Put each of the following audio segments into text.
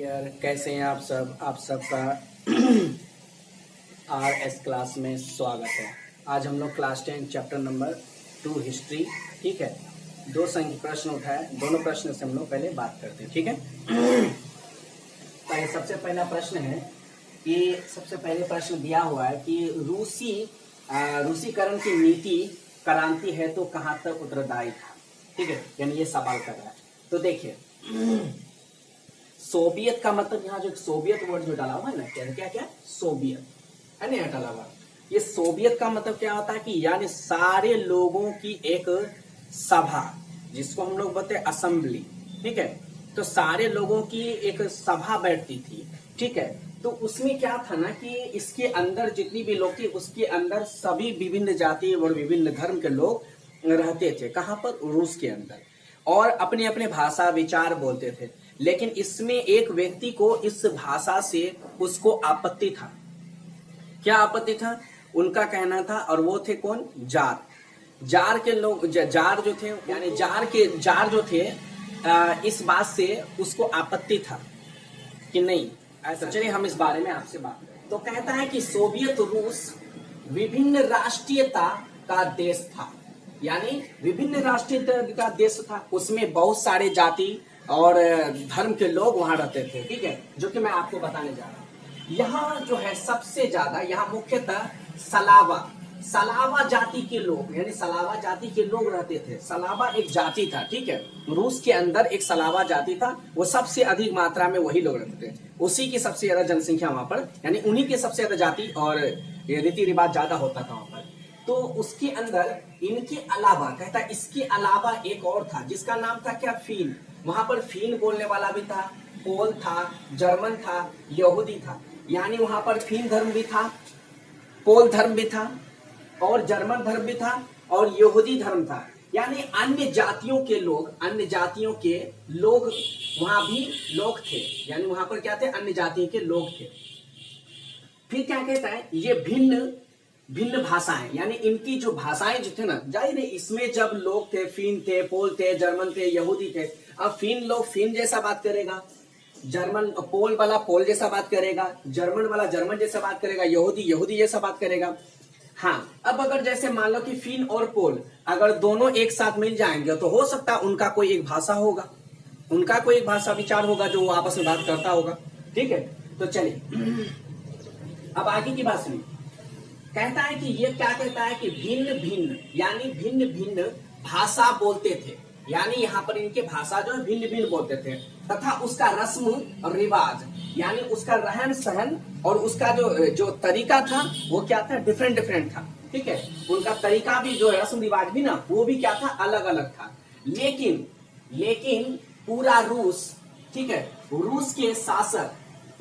Dear, कैसे हैं आप सबका RS क्लास में स्वागत है। आज हम लोग क्लास 10 चैप्टर नंबर 2 हिस्ट्री, ठीक है, दो संख्या प्रश्न उठाए, दोनों प्रश्न से हम लोग पहले बात करते हैं, ठीक है। तो सबसे पहला प्रश्न है कि सबसे पहले प्रश्न दिया हुआ है कि रूसीकरण की नीति क्रांति है तो कहाँ तक उत्तरदायी था, ठीक है, यानी ये सवाल कर रहा है। तो देखिए, सोवियत का मतलब यहाँ जो सोवियत वर्ड जो डाला हुआ है ना, क्या क्या सोवियत है ना, डाला हुआ। ये सोवियत का मतलब क्या होता है कि यानी सारे लोगों की एक सभा, जिसको हम लोग बोलते हैं असेंबली, ठीक है। तो सारे लोगों की एक सभा बैठती थी, ठीक है। तो उसमें क्या था ना कि इसके अंदर जितनी भी लोग थे, उसके अंदर सभी विभिन्न जाति और विभिन्न धर्म के लोग रहते थे। कहाँ पर? रूस के अंदर। और अपने अपने भाषा विचार बोलते थे। लेकिन इसमें एक व्यक्ति को इस भाषा से उसको आपत्ति था। क्या आपत्ति था? उनका कहना था, और वो थे कौन? जार के लोग, जार जो थे, यानी जार जो थे, इस बात से उसको आपत्ति था कि नहीं ऐसा। चलिए हम इस बारे में आपसे बात करें। तो कहता है कि सोवियत रूस विभिन्न राष्ट्रीयता का देश था, यानी विभिन्न राष्ट्रीयता का देश था। उसमें बहुत सारे जाति और धर्म के लोग वहां रहते थे, ठीक है, जो कि मैं आपको बताने जा रहा हूँ। यहाँ जो है सबसे ज्यादा, यहाँ मुख्यतः सलावा जाति के लोग, यानी सलावा जाति के लोग रहते थे। सलावा एक जाति था, ठीक है, रूस के अंदर एक सलावा जाति था। वो सबसे अधिक मात्रा में वही लोग रहते थे, उसी की सबसे ज्यादा जनसंख्या वहां पर, यानी उन्हीं की सबसे ज्यादा जाति और रीति रिवाज ज्यादा होता था वहां पर। तो उसके अंदर इनके अलावा, कहता है इसके अलावा एक और था जिसका नाम था क्या? फीन। वहां पर फीन बोलने वाला भी था, पोल था, जर्मन था, यहूदी था। यानी वहां पर फीन धर्म भी था, पोल धर्म भी था, और जर्मन धर्म भी था, और यहूदी धर्म था। यानी अन्य जातियों के लोग वहां भी लोग थे। यानी वहां पर क्या थे? अन्य जातियों के लोग थे। फिर क्या कहता है? ये भिन्न भाषाएं, यानी इनकी जो भाषाएं जो थे ना, जाहिर है इसमें जब लोग थे, फीन थे, पोल थे, जर्मन थे, यहूदी थे। अब फीन लोग फीन जैसा बात करेगा, जर्मन पोल वाला पोल जैसा बात करेगा, जर्मन वाला जर्मन जैसा बात करेगा, यहूदी जैसा बात करेगा। हाँ, अब अगर जैसे मान लो कि फीन और पोल अगर दोनों एक साथ मिल जाएंगे तो हो सकता है उनका कोई एक भाषा होगा, उनका कोई एक भाषा विचार होगा जो वो आपस में बात करता होगा, ठीक है। तो चलिए अब आगे की बात सुनिए। कहता है कि ये क्या कहता है कि भिन्न भिन्न भाषा बोलते थे। यानी यहाँ पर इनके भाषा जो है भिन्न बोलते थे, तथा उसका रस्म और रिवाज, यानी उसका रहन सहन और उसका जो तरीका था वो क्या था? डिफरेंट था, ठीक है। उनका तरीका भी, जो रस्म रिवाज भी ना, वो भी क्या था? अलग अलग था। लेकिन पूरा रूस, ठीक है, रूस के शासक,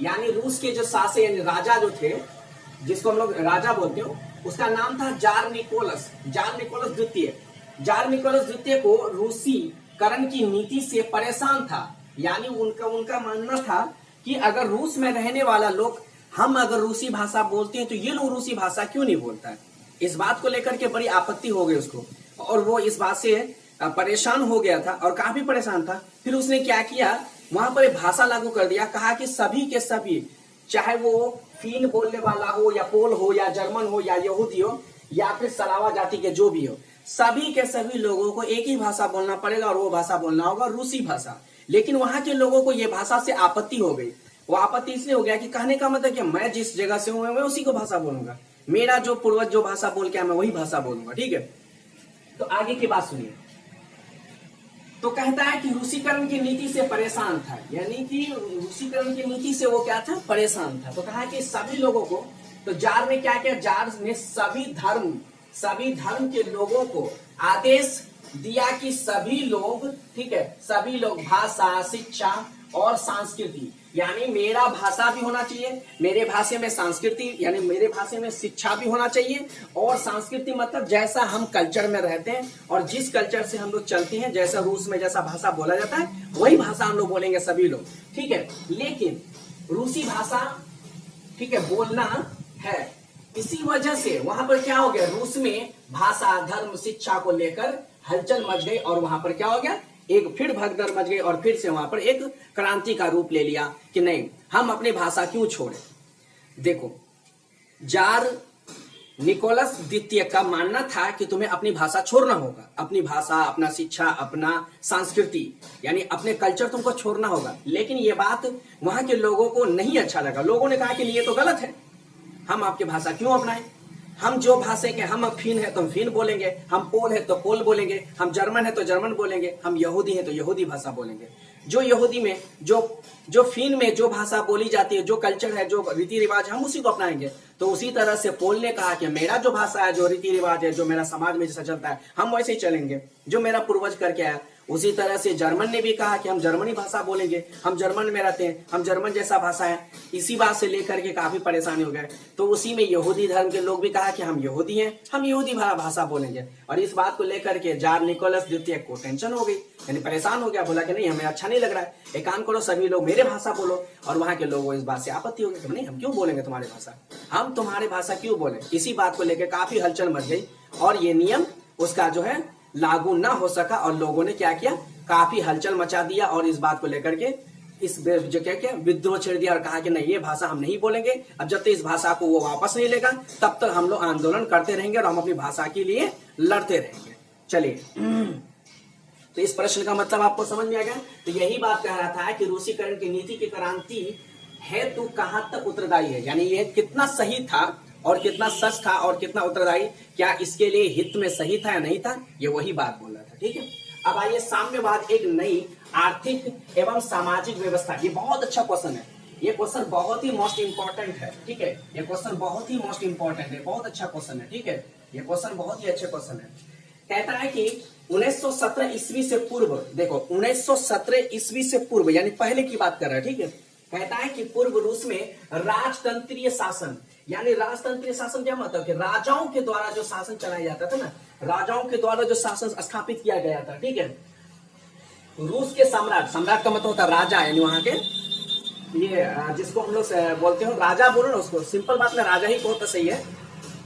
यानी रूस के जो शासक यानी राजा जो थे, जिसको हम लोग राजा बोलते हो, उसका नाम था जार निकोलस द्वितीय। जार निकोलस द्वितीय को रूसीकरण की नीति से परेशान था। यानी उनका मानना था कि अगर रूस में रहने वाला लोग, हम अगर रूसी भाषा बोलते हैं तो ये लोग रूसी भाषा क्यों नहीं बोलता है। इस बात को लेकर के बड़ी आपत्ति हो गई उसको, और वो इस बात से परेशान हो गया था और काफी परेशान था। फिर उसने क्या किया, वहां पर एक भाषा लागू कर दिया। कहा कि सभी के सभी, चाहे वो फीन बोलने वाला हो या पोल हो या जर्मन हो या यहूदी हो या फिर सलावा जाति के जो भी हो, सभी के सभी लोगों को एक ही भाषा बोलना पड़ेगा, और वो भाषा बोलना होगा रूसी भाषा। लेकिन वहां के लोगों को ये भाषा से आपत्ति हो गई। वो आपत्ति इसलिए हो गया कि कहने का मतलब कि मैं जिस जगह से हूं मैं उसी को भाषा बोलूंगा, मेरा जो पूर्वज जो भाषा बोल के आया मैं वही भाषा बोलूंगा, ठीक है। तो आगे की बात सुनिए। तो कहता है कि रूसीकरण की नीति से परेशान था, यानी कि रूसीकरण की नीति से वो क्या था? परेशान था। तो कहा कि सभी लोगों को, तो जार ने क्या किया? जार ने सभी धर्म के लोगों को आदेश दिया कि सभी लोग, ठीक है, सभी लोग भाषा, शिक्षा और संस्कृति, यानी मेरा भाषा भी होना चाहिए, मेरे भाषा में संस्कृति, यानी मेरे भाषा में शिक्षा भी होना चाहिए, और संस्कृति मतलब जैसा हम कल्चर में रहते हैं और जिस कल्चर से हम लोग चलते हैं, जैसा रूस में जैसा भाषा बोला जाता है वही भाषा हम लोग बोलेंगे सभी लोग, ठीक है। लेकिन रूसी भाषा, ठीक है, बोलना है। इसी वजह से वहां पर क्या हो गया? रूस में भाषा, धर्म, शिक्षा को लेकर हलचल मच गई, और वहां पर क्या हो गया? एक फिर भगदड़ मच गई और फिर से वहां पर एक क्रांति का रूप ले लिया कि नहीं, हम अपनी भाषा क्यों छोड़े। देखो, जार निकोलस द्वितीय का मानना था कि तुम्हें अपनी भाषा छोड़ना होगा, अपनी भाषा, अपना शिक्षा, अपना संस्कृति, यानी अपने कल्चर तुमको छोड़ना होगा। लेकिन ये बात वहां के लोगों को नहीं अच्छा लगा। लोगों ने कहा कि ये तो गलत है, हम आपकी भाषा क्यों अपनाएं। हम जो भाषा के, हम फिन है तो हम फिन बोलेंगे, हम पोल है तो पोल बोलेंगे, हम जर्मन है तो जर्मन बोलेंगे, हम यहूदी है तो यहूदी भाषा बोलेंगे। जो यहूदी में, जो फिन में जो भाषा बोली जाती है, जो कल्चर है, जो रीति रिवाज, हम उसी को अपनाएंगे। तो उसी तरह से पोल ने कहा कि मेरा जो भाषा है, जो रीति रिवाज है, जो मेरा समाज में जैसा चलता है, हम वैसे ही चलेंगे, जो मेरा पूर्वज करके आया। उसी तरह से जर्मन ने भी कहा कि हम जर्मनी भाषा बोलेंगे, हम जर्मन में रहते हैं, हम जर्मन जैसा भाषा है। इसी बात से लेकर के काफी परेशानी हो गए। तो उसी में यहूदी धर्म के लोग भी कहा कि हम यहूदी हैं, हम यहूदी भाषा बोलेंगे। और इस बात को लेकर के जार निकोलस द्वितीय को टेंशन हो गई, यानी परेशान हो गया, बोला कि नहीं, हमें अच्छा नहीं लग रहा है, एक काम करो, सभी लोग मेरे भाषा बोलो। और वहां के लोगों को इस बात से आपत्ति हो गई, नहीं, हम क्यों बोलेंगे तुम्हारी भाषा, हम तुम्हारी भाषा क्यों बोले। इसी बात को लेकर काफी हलचल मच गई और ये नियम उसका जो है लागू ना हो सका। और लोगों ने क्या किया, काफी हलचल मचा दिया और इस बात को लेकर के इस जो क्या विद्रोह छेड़ दिया और कहा कि नहीं, ये भाषा हम नहीं बोलेंगे। अब जब तक इस भाषा को वो वापस नहीं लेगा तब तक हम लोग आंदोलन करते रहेंगे और हम अपनी भाषा के लिए लड़ते रहेंगे। चलिए, तो इस प्रश्न का मतलब आपको समझ में आ गया। तो यही बात कह रहा था कि रूसीकरण की नीति की क्रांति है तो कहां तक उत्तरदायी है, यानी ये कितना सही था और कितना सच था और कितना उत्तरदायी, क्या इसके लिए हित में सही था या नहीं था, ये वही बात बोल रहा था। ठीक है, अब आइए साम्यवाद एक नई आर्थिक एवं सामाजिक व्यवस्था। ये बहुत अच्छा क्वेश्चन है, ये क्वेश्चन बहुत ही मोस्ट इंपॉर्टेंट है। ठीक है, ये क्वेश्चन बहुत ही मोस्ट इंपॉर्टेंट है, बहुत अच्छा क्वेश्चन है। ठीक है, ये क्वेश्चन बहुत ही अच्छा क्वेश्चन है। कहता है कि 1917 ईस्वी से पूर्व, देखो 1917 ईस्वी से पूर्व यानी पहले की बात कर रहा है। ठीक है, कहता है कि पूर्व रूस में राजतंत्रीय शासन, यानी राजतंत्रीय शासन क्या मतलब कि राजाओं के द्वारा जो शासन चलाया जाता था ना, राजाओं के द्वारा जो शासन स्थापित किया गया था। ठीक है, रूस के सम्राट, सम्राट का मतलब होता है राजा, यानी वहां के ये जिसको हम लोग बोलते हो राजा, बोलो ना उसको, सिंपल बात में राजा ही बहुत सही है।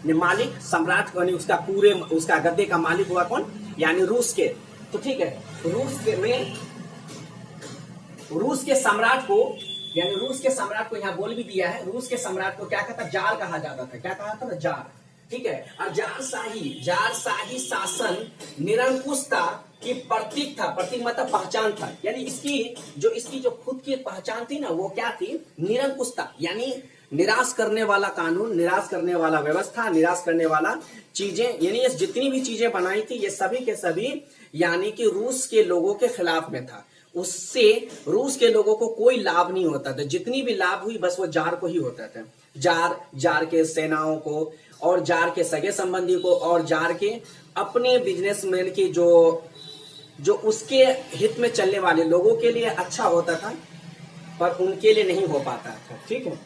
मालिक, सम्राट, यानी उसका पूरे उसका गद्दे का मालिक हुआ कौन, यानी रूस के। तो ठीक है, रूस के सम्राट को, यानी रूस के सम्राट को यहाँ बोल भी दिया है, रूस के सम्राट को क्या कहता, जार कहा जाता था। क्या कहा था ना, जार। ठीक है, और जारशाही शासन निरंकुशता की प्रतीक था। प्रतीक मतलब पहचान था, यानी इसकी जो खुद की पहचान थी ना, वो क्या थी, निरंकुशता, यानी निराश करने वाला कानून, निराश करने वाला व्यवस्था, निराश करने वाला चीजें, यानी ये जितनी भी चीजें बनाई थी ये सभी के सभी यानी कि रूस के लोगों के खिलाफ में था। उससे रूस के लोगों को कोई लाभ नहीं होता था, जितनी भी लाभ हुई बस वो जार को ही होता था। जार के सेनाओं को और जार के सगे संबंधी को और जार के अपने बिजनेसमैन की जो उसके हित में चलने वाले लोगों के लिए अच्छा होता था, पर उनके लिए नहीं हो पाता था। ठीक है,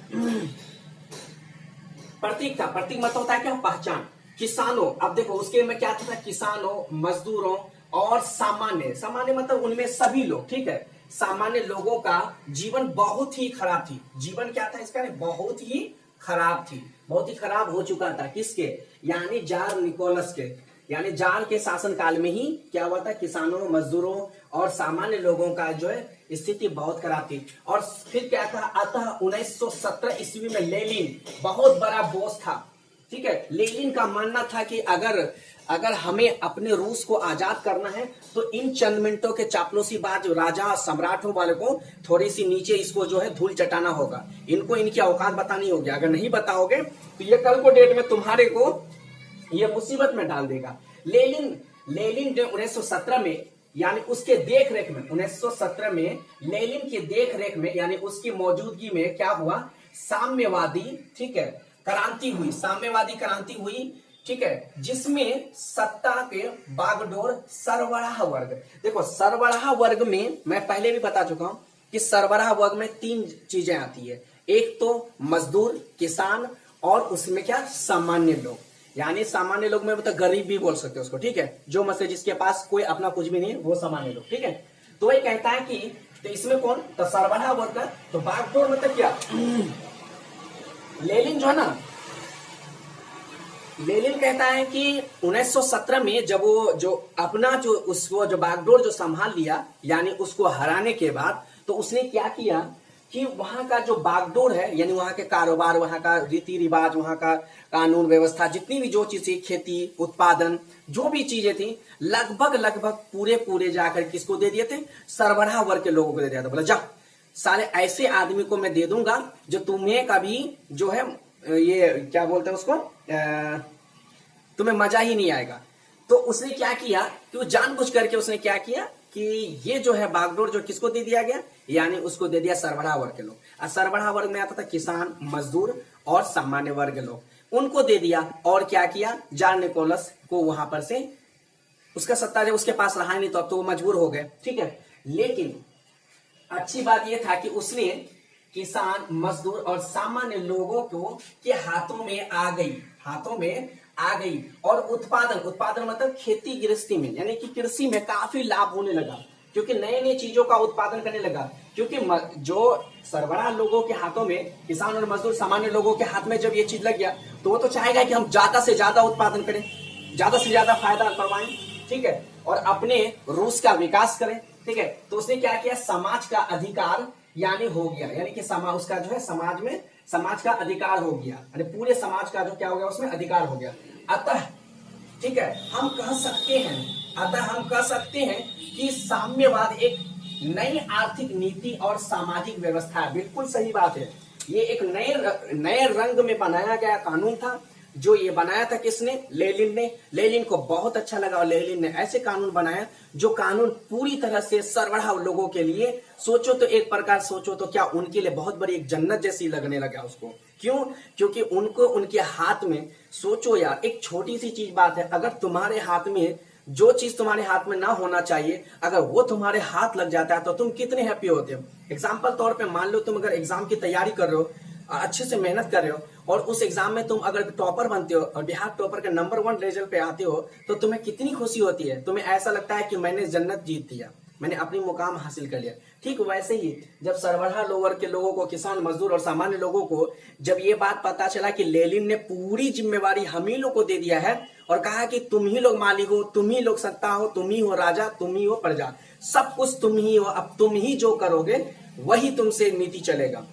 प्रतीक था, प्रतीक मतलब होता है क्या, पहचान। किसानों, अब देखो उसके में क्या था, किसानों, मजदूरों और सामान्य मतलब उनमें सभी लोग। ठीक है, सामान्य लोगों का जीवन बहुत ही खराब थी। जीवन क्या था इसका, बहुत ही खराब थी, बहुत ही खराब हो चुका था। किसके, यानी जार निकोलस के, यानी जार के शासन काल में ही क्या हुआ था, किसानों, मजदूरों और सामान्य लोगों का जो है स्थिति बहुत खराब थी। और फिर क्या था, अतः 1917 ईस्वी में लेनिन बहुत बड़ा बॉस था। ठीक है, लेनिन का मानना था कि अगर हमें अपने रूस को आजाद करना है तो इन चंद मिनटों के चापलूसी बाद जो राजा सम्राटों वाले को थोड़ी सी नीचे इसको जो है धूल चटाना होगा, इनको इनकी औकात बतानी होगी। अगर नहीं बताओगे तो ये कल को डेट में तुम्हारे को ये मुसीबत में डाल देगा। लेनिन ने 1917 में, यानी उसके देख रेख में, 1917 में लेनिन के देख रेख में, यानी उसकी मौजूदगी में क्या हुआ, साम्यवादी, ठीक है, क्रांति हुई, साम्यवादी क्रांति हुई। ठीक है, जिसमें सत्ता के बागडोर सरबराह वर्ग, देखो सरबराह वर्ग में मैं पहले भी बता चुका हूं कि सरबराह वर्ग में 3 चीजें आती है, एक तो मजदूर, किसान और उसमें क्या, सामान्य लोग। यानी सामान्य लोग में मतलब गरीब भी बोल सकते हो उसको। ठीक है, जो मतलब जिसके पास कोई अपना कुछ भी नहीं है वो सामान्य लोग। ठीक है, तो ये कहता है कि तो इसमें कौन, तो सरबराह वर्ग का, तो बागडोर मतलब क्या, लेनिन जो है ना, लेनिन कहता है कि 1917 में जब वो जो अपना जो उसको जो बागडोर जो संभाल लिया, यानी उसको हराने के बाद, तो उसने क्या किया कि वहां का जो बागडोर है, यानी वहां के कारोबार, वहां का रीति रिवाज, वहां का कानून व्यवस्था, जितनी भी जो चीजें, खेती, उत्पादन, जो भी चीजें थी, लगभग लगभग पूरे पूरे जाकर किसको दे दिए थे? सरबराह वर्ग के लोगों को दे दिया था। बोला जा साले ऐसे आदमी को मैं दे दूंगा जो तुम्हें कभी जो है ये क्या बोलते हैं उसको, तुम्हें मजा ही नहीं आएगा। तो उसने क्या किया कि वो जानबूझ करके उसने क्या किया कि ये जो है बागडोर जो किसको दे दिया गया, यानी उसको दे दिया सरबराह वर्ग के लोग। और सरबराह वर्ग में आता था किसान, मजदूर और सामान्य वर्ग के लोग, उनको दे दिया। और क्या किया, जार निकोलस को वहां पर से उसका सत्ता जब उसके पास रहा नहीं, तो अब तो वो मजबूर हो गए, ठीक है। लेकिन अच्छी बात यह था कि उसने किसान, मजदूर और सामान्य लोगों को के हाथों में आ गई, और उत्पादन मतलब खेती गृहस्थी में, यानी कि कृषि में काफी लाभ होने लगा, क्योंकि नए नए चीजों का उत्पादन करने लगा। क्योंकि जो सरबराह लोगों के हाथों में, किसान और मजदूर सामान्य लोगों के हाथ में जब ये चीज लग गया, तो वो तो चाहेगा कि हम ज्यादा से ज्यादा उत्पादन करें, ज्यादा से ज्यादा फायदा करवाएं, ठीक है, और अपने रूस का विकास करें, ठीक है। तो उसने क्या किया, समाज का अधिकार यानी हो गया, यानी कि उसका जो है समाज में समाज का अधिकार हो गया, यानी पूरे समाज का जो क्या हो गया, उसमें अधिकार हो गया। अतः ठीक है, हम कह सकते हैं कि साम्यवाद एक नई आर्थिक नीति और सामाजिक व्यवस्था है। बिल्कुल सही बात है, ये एक नए रंग में बनाया गया कानून था। जो ये बनाया था किसने? लेनिन ने। लेनिन को बहुत अच्छा लगा और लेनिन ने ऐसे कानून बनाया जो कानून पूरी तरह से सरबराह लोगों के लिए, सोचो तो एक प्रकार सोचो तो क्या उनके लिए बहुत बड़ी एक जन्नत जैसी लगने लगा उसको। क्यों? क्योंकि उनको उनके हाथ में, सोचो यार, एक छोटी सी चीज बात है, अगर तुम्हारे हाथ में जो चीज तुम्हारे हाथ में ना होना चाहिए, अगर वो तुम्हारे हाथ लग जाता है तो तुम कितने हैप्पी होते हो। एग्जाम्पल तौर पे मान लो तुम अगर एग्जाम की तैयारी कर रहे हो, अच्छे से मेहनत कर रहे हो, और उस एग्जाम में तुम अगर टॉपर बनते हो और बिहार टॉपर के नंबर 1 रिजल्ट पे आते हो, तो तुम्हें कितनी खुशी होती है। तुम्हें ऐसा लगता है कि मैंने जन्नत जीत दिया, मैंने अपनी मुकाम हासिल कर लिया। ठीक वैसे ही जब सरबराह लोअर के लोगों को, किसान, मजदूर और सामान्य लोगों को जब ये बात पता चला कि लेनिन ने पूरी जिम्मेवारी हम ही लोग को दे दिया है और कहा कि तुम ही लोग मालिक हो, तुम ही लोग सत्ता हो, तुम ही हो राजा, तुम ही हो प्रजा, सब कुछ तुम ही हो, अब तुम ही जो करोगे वही तुमसे नीति चलेगा।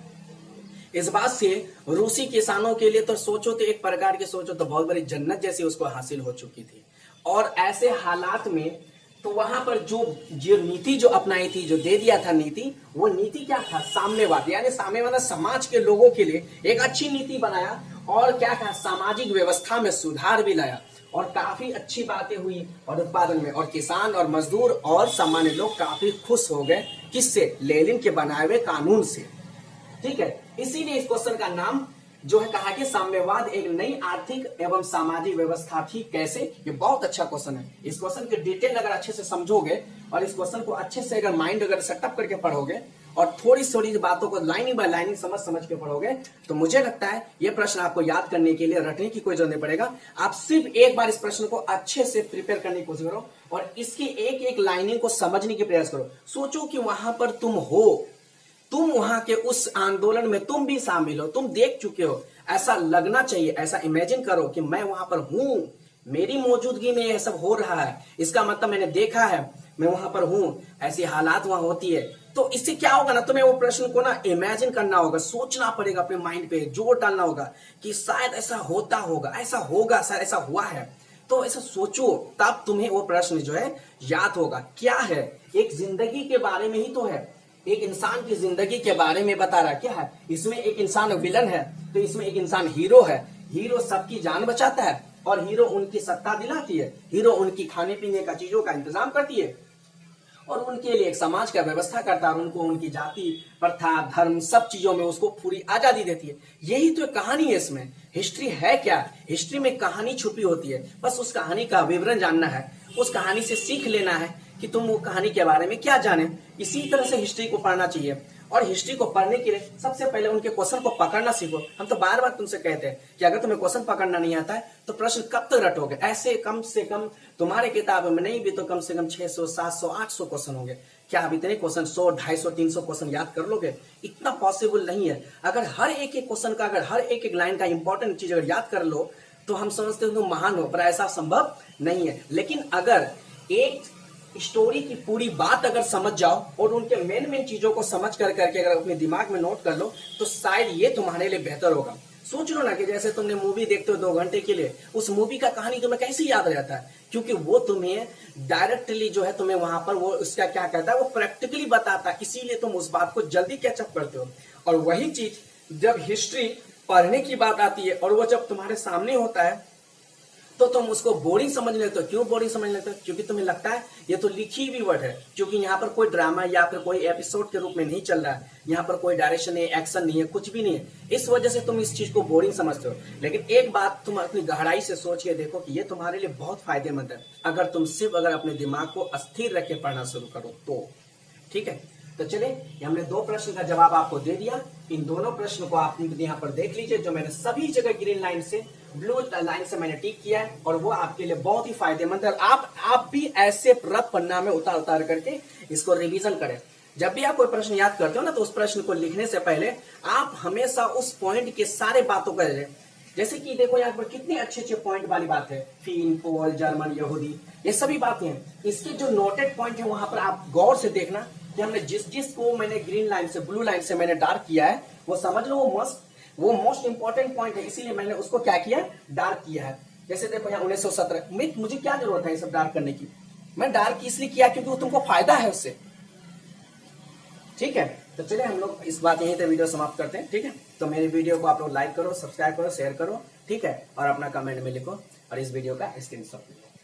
इस बात से रूसी किसानों के लिए तो सोचो तो एक प्रकार के सोचो तो बहुत बड़ी जन्नत जैसी उसको हासिल हो चुकी थी। और ऐसे हालात में तो वहां पर जो नीति जो अपनाई थी, जो दे दिया था नीति, वो नीति क्या था? साम्यवाद, यानी साम्यवाद समाज के लोगों के लिए एक अच्छी नीति बनाया और क्या था, सामाजिक व्यवस्था में सुधार भी लाया और काफी अच्छी बातें हुई और उत्पादन में, और किसान और मजदूर और सामान्य लोग काफी खुश हो गए। किससे? लेनिन के बनाए हुए कानून से। ठीक है, इसीलिए इस क्वेश्चन का नाम जो है कहा कि साम्यवाद एक नई आर्थिक एवं सामाजिक व्यवस्था थी। कैसे? ये बहुत अच्छा क्वेश्चन है। इस क्वेश्चन के डिटेल अगर अच्छे से समझोगे और इस क्वेश्चन को अच्छे से अगर माइंड अगर सेटअप करके पढ़ोगे और थोड़ी थोड़ी बातों को लाइनिंग बाय लाइनिंग समझ के पढ़ोगे, तो मुझे लगता है ये प्रश्न आपको याद करने के लिए रटने की कोई जरूरत नहीं पड़ेगा। आप सिर्फ एक बार इस प्रश्न को अच्छे से प्रिपेयर करने की कोशिश करो और इसकी एक एक लाइनिंग को समझने की प्रयास करो। सोचो कि वहां पर तुम हो, तुम वहां के उस आंदोलन में तुम भी शामिल हो, तुम देख चुके हो, ऐसा लगना चाहिए, ऐसा इमेजिन करो कि मैं वहां पर हूं, मेरी मौजूदगी में यह सब हो रहा है, इसका मतलब मैंने देखा है, मैं वहां पर हूं, ऐसी हालात वहां होती है। तो इससे क्या होगा ना, तुम्हें वो प्रश्न को ना इमेजिन करना होगा, सोचना पड़ेगा, अपने माइंड पे जोर डालना होगा कि शायद ऐसा होता होगा, ऐसा होगा, शायद ऐसा हुआ है। तो ऐसा सोचो, तब तुम्हें वो प्रश्न जो है याद होगा। क्या है? एक जिंदगी के बारे में ही तो है, एक इंसान की जिंदगी के बारे में बता रहा। क्या है इसमें? एक इंसान विलन है तो इसमें एक इंसान हीरो है। हीरो सबकी जान बचाता है और हीरो उनकी सत्ता दिलाती है, हीरो उनकी खाने पीने का चीजों का इंतजाम करती है और उनके लिए एक समाज का व्यवस्था करता है और उनको उनकी जाति, प्रथा, धर्म, सब चीजों में उसको पूरी आजादी देती है। यही तो कहानी है। इसमें हिस्ट्री है क्या? हिस्ट्री में कहानी छुपी होती है, बस उस कहानी का विवरण जानना है, उस कहानी से सीख लेना है कि तुम वो कहानी के बारे में क्या जाने। इसी तरह से हिस्ट्री को पढ़ना चाहिए और हिस्ट्री को पढ़ने के लिए सबसे पहले उनके क्वेश्चन को पकड़ना सीखो। हम तो बार बार तुमसे कहते हैं कि अगर तुम्हें क्वेश्चन पकड़ना नहीं आता है तो प्रश्न कब तक रटोगे? ऐसे कम से कम तुम्हारे किताब में नहीं भी तो कम से कम 600, 700, 800 क्वेश्चन होंगे। क्या आप इतने क्वेश्चन 100, 250, 300 क्वेश्चन याद कर लोगे? इतना पॉसिबल नहीं है। अगर हर एक क्वेश्चन का, अगर हर एक लाइन का इंपॉर्टेंट चीज अगर याद कर लो तो हम समझते हैं तुम महान हो, पर ऐसा संभव नहीं है। लेकिन अगर एक स्टोरी की पूरी बात अगर समझ जाओ और उनके मेन मेन चीजों को समझ कर करके अगर अपने दिमाग में नोट कर लो, तो शायद ये तुम्हारे लिए बेहतर होगा। सोच लो ना कि जैसे तुमने मूवी देखते हो 2 घंटे के लिए, उस मूवी का कहानी तुम्हें कैसे याद रहता है, क्योंकि वो तुम्हें डायरेक्टली जो है तुम्हें वहां पर वो उसका क्या कहता है, वो प्रैक्टिकली बताता है, इसीलिए तुम उस बात को जल्दी कैचअप करते हो। और वही चीज जब हिस्ट्री पढ़ने की बात आती है और वो जब तुम्हारे सामने होता है तो तुम उसको बोरिंग समझ लेते हो। क्यों बोरिंग समझ लेते हो? क्योंकि तुम्हें लगता है ये तो लिखी हुई वर्ड है, क्योंकि यहाँ पर कोई ड्रामा या फिर कोई एपिसोड के रूप में नहीं चल रहा है, यहाँ पर कोई डायरेक्शन नहीं, एक्शन नहीं है, कुछ भी नहीं है। इस वजह से तुम इस चीज को बोरिंग समझते हो। लेकिन एक बात तुम अपनी गहराई से सोच के देखो कि ये तुम्हारे लिए बहुत फायदेमंद है, अगर तुम सिर्फ अगर अपने दिमाग को अस्थिर रख के पढ़ना शुरू करो तो। ठीक है, तो चलिए हमने 2 प्रश्न का जवाब आपको दे दिया। इन दोनों प्रश्न को आप यहाँ पर देख लीजिए, जो मैंने सभी जगह ग्रीन लाइन से ब्लू लाइन से मैंने टिक किया है, और वो आपके लिए बहुत ही फायदेमंद है। आप भी ऐसे रफ पन्ना में उतार उतार करके इसको रिवीजन करें। जब भी आप कोई प्रश्न याद करते हो ना, तो उस प्रश्न को लिखने से पहले आप हमेशा उस पॉइंट के सारे बातों का लें। जैसे कि देखो यहाँ पर कितने अच्छे अच्छे पॉइंट वाली बात है, फिन, पोल, जर्मन, यहूदी, ये सभी बातें हैं। इसके जो नोटेड पॉइंट है वहां पर आप गौर से देखना कि हमने जिस जिस को मैंने ग्रीन लाइन से ब्लू लाइन से मैंने डार्क किया है, वो समझ लो वो मोस्ट इंपॉर्टेंट पॉइंट है, इसीलिए मैंने उसको क्या किया, डार्क किया है। जैसे देखो यहाँ 1917, मुझे क्या जरूरत है ये सब डार्क करने की, मैं डार्क इसलिए किया क्योंकि वो तुमको फायदा है उससे। ठीक है, तो चलिए हम लोग इस बात यहीं पे वीडियो समाप्त करते हैं। ठीक है, तो मेरी वीडियो को आप लोग लाइक करो, सब्सक्राइब करो, शेयर करो। ठीक है, और अपना कमेंट में लिखो और इस वीडियो का स्क्रीनशॉट लो।